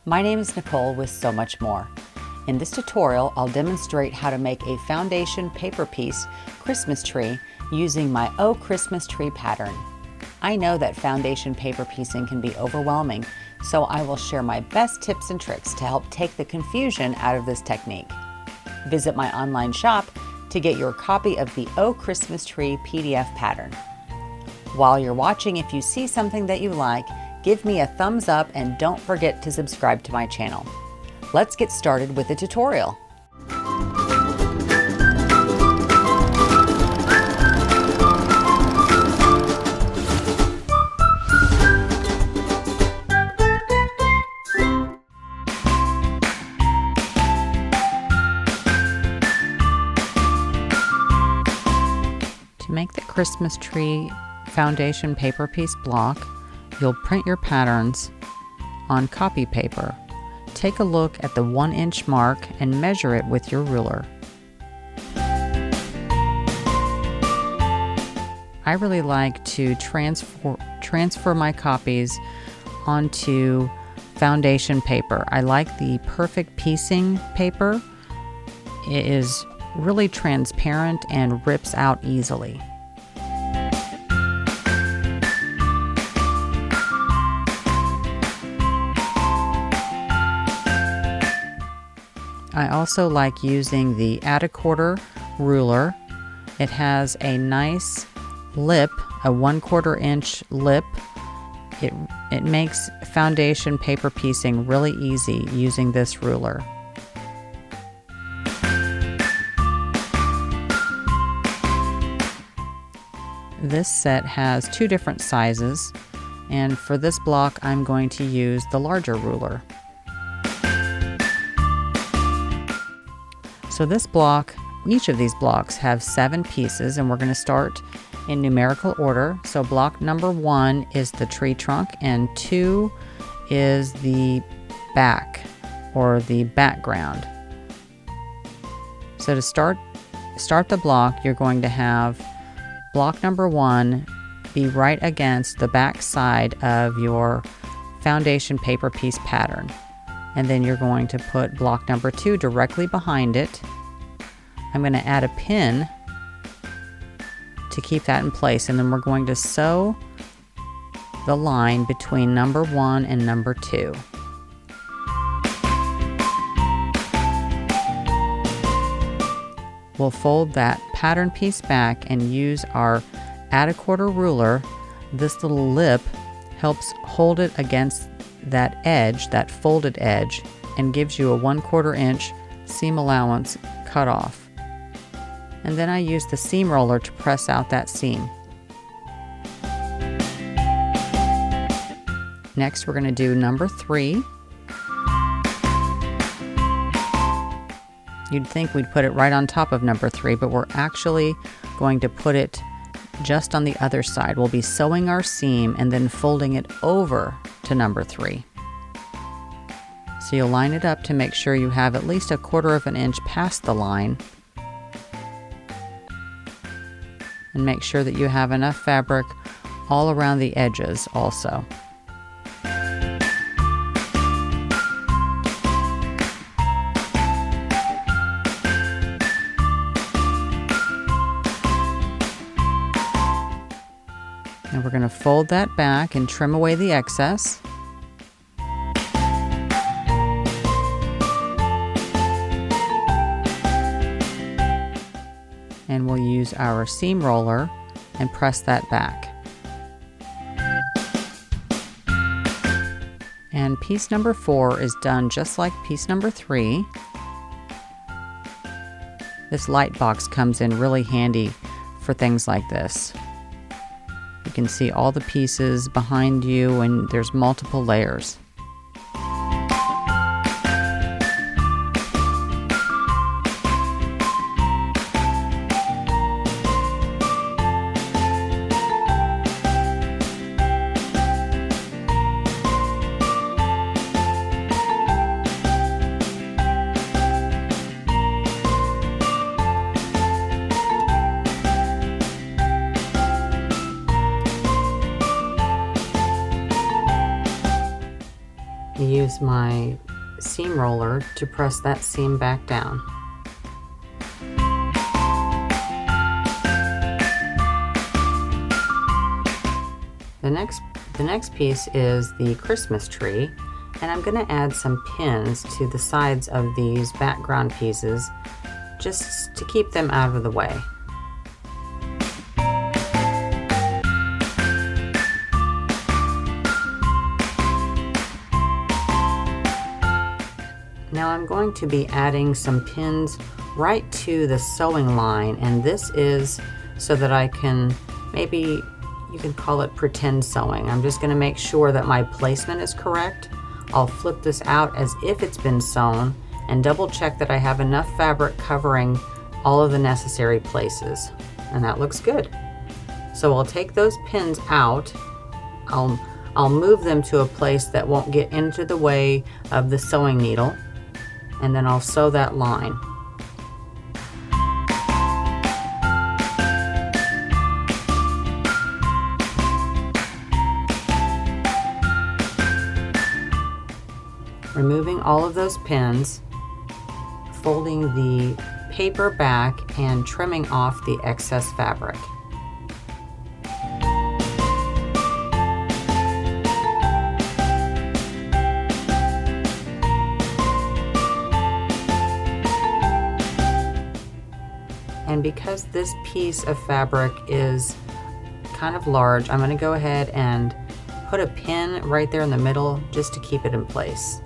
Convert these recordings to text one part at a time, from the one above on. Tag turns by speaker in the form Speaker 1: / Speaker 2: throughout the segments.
Speaker 1: My name is Nicole with So Much More. In this tutorial, I'll demonstrate how to make a foundation paper piece Christmas tree using my Oh Christmas Tree pattern. I know that foundation paper piecing can be overwhelming, so I will share my best tips and tricks to help take the confusion out of this technique. Visit my online shop to get your copy of the Oh Christmas Tree PDF pattern. While you're watching, if you see something that you like, give me a thumbs up and don't forget to subscribe to my channel. Let's get started with the tutorial. To make the Christmas tree foundation paper piece block, you'll print your patterns on copy paper. Take a look at the 1-inch mark and measure it with your ruler. I really like to transfer my copies onto foundation paper. I like the Perfect Piecing paper. It is really transparent and rips out easily. I also like using the Add a Quarter ruler. It has a nice lip, a 1/4 inch lip. It makes foundation paper piecing really easy using this ruler. This set has 2 different sizes, and for this block I'm going to use the larger ruler. So this block, each of these blocks have 7 pieces, and we're going to start in numerical order. So block number 1 is the tree trunk and 2 is the back or the background. So to start the block, you're going to have block number 1 be right against the back side of your foundation paper piece pattern. And then you're going to put block number 2 directly behind it. I'm going to add a pin to keep that in place, and then we're going to sew the line between number 1 and number 2. We'll fold that pattern piece back and use our Add a Quarter ruler. This little lip helps hold it against that edge, that folded edge, and gives you a 1/4 inch seam allowance cut off. And then I use the seam roller to press out that seam. Next, we're going to do number 3. You'd think we'd put it right on top of number 3, but we're actually going to put it just on the other side. We'll be sewing our seam and then folding it over to number 3. So you'll line it up to make sure you have at least 1/4 inch past the line. And make sure that you have enough fabric all around the edges also. And we're going to fold that back and trim away the excess. And we'll use our seam roller and press that back. And piece number 4 is done just like piece number 3. This light box comes in really handy for things like this. You can see all the pieces behind you, and there's multiple layers. use my seam roller to press that seam back down. The next piece is the Christmas tree, and I'm going to add some pins to the sides of these background pieces just to keep them out of the way. Now I'm going to be adding some pins right to the sewing line, and this is so that I can, maybe you can call it pretend sewing. I'm just going to make sure that my placement is correct. I'll flip this out as if it's been sewn and double check that I have enough fabric covering all of the necessary places, and that looks good. So I'll take those pins out. I'll move them to a place that won't get into the way of the sewing needle, and then I'll sew that line. Removing all of those pins, folding the paper back and trimming off the excess fabric. And because this piece of fabric is kind of large, I'm going to go ahead and put a pin right there in the middle just to keep it in place.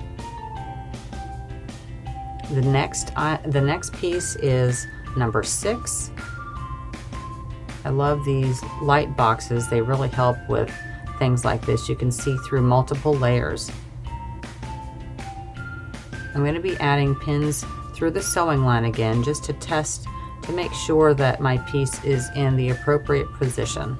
Speaker 1: The next piece is number 6. I love these light boxes. They really help with things like this. You can see through multiple layers. I'm going to be adding pins through the sewing line again just to test to make sure that my piece is in the appropriate position.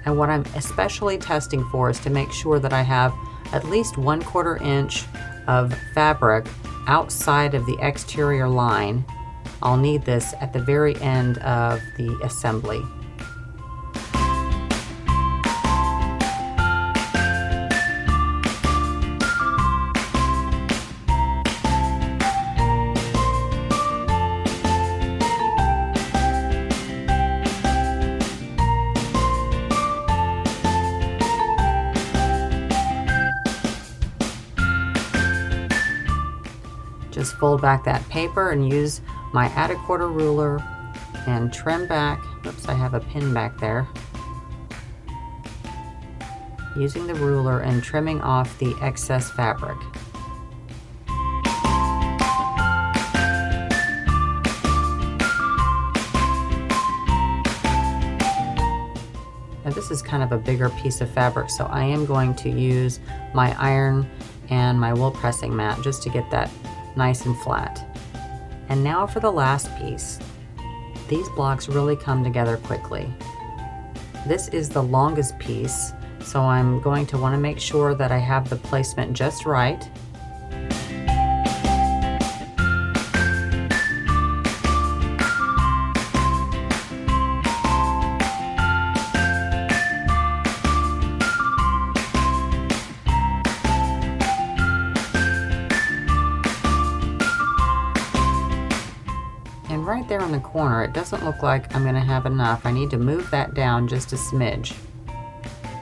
Speaker 1: And what I'm especially testing for is to make sure that I have at least 1/4 inch of fabric outside of the exterior line. I'll need this at the very end of the assembly. Just fold back that paper and use my add a quarter ruler and trim back. Oops, I have a pin back there. Using the ruler and trimming off the excess fabric. Now this is kind of a bigger piece of fabric, so I am going to use my iron and my wool pressing mat just to get that nice and flat. And now for the last piece. These blocks really come together quickly. This is the longest piece, so I'm going to want to make sure that I have the placement just right. And right there in the corner, it doesn't look like I'm going to have enough. I need to move that down just a smidge.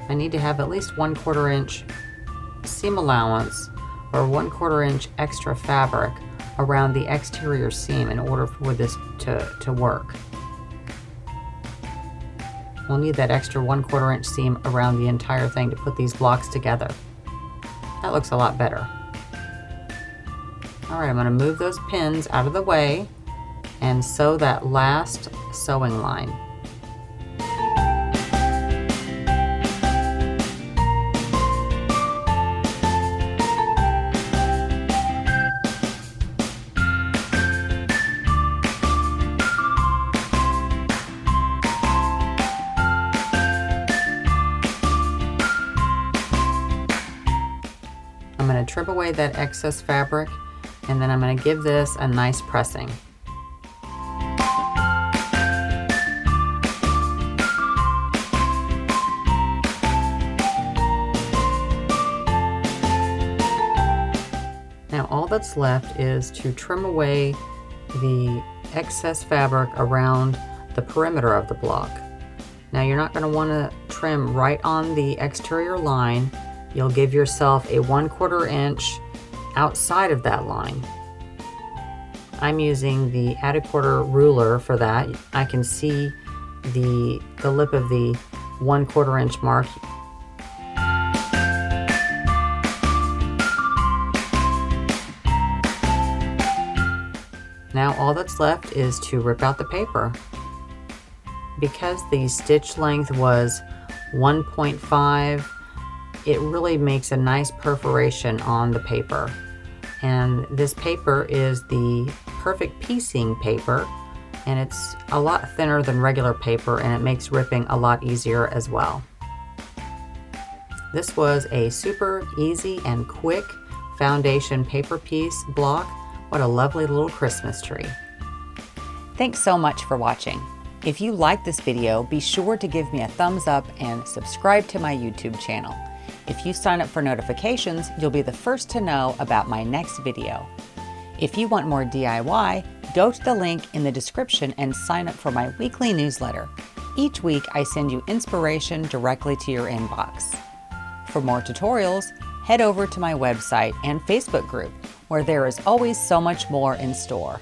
Speaker 1: I need to have at least 1/4 inch seam allowance or 1/4 inch extra fabric around the exterior seam in order for this to work. We'll need that extra 1/4 inch seam around the entire thing to put these blocks together. That looks a lot better. All right, I'm going to move those pins out of the way and sew that last sewing line. I'm going to trim away that excess fabric, and then I'm going to give this a nice pressing. that's left is to trim away the excess fabric around the perimeter of the block. Now you're not going to want to trim right on the exterior line. You'll give yourself a 1/4 inch outside of that line. I'm using the add a quarter ruler for that. I can see the lip of the 1/4 inch mark. Now all that's left is to rip out the paper. Because the stitch length was 1.5, it really makes a nice perforation on the paper. And this paper is the perfect piecing paper, and it's a lot thinner than regular paper, and it makes ripping a lot easier as well. This was a super easy and quick foundation paper piece block. What a lovely little Christmas tree. Thanks so much for watching. If you like this video, be sure to give me a thumbs up and subscribe to my YouTube channel. If you sign up for notifications, you'll be the first to know about my next video. If you want more DIY, go to the link in the description and sign up for my weekly newsletter. Each week, I send you inspiration directly to your inbox. For more tutorials, head over to my website and Facebook group, where there is always so much more in store.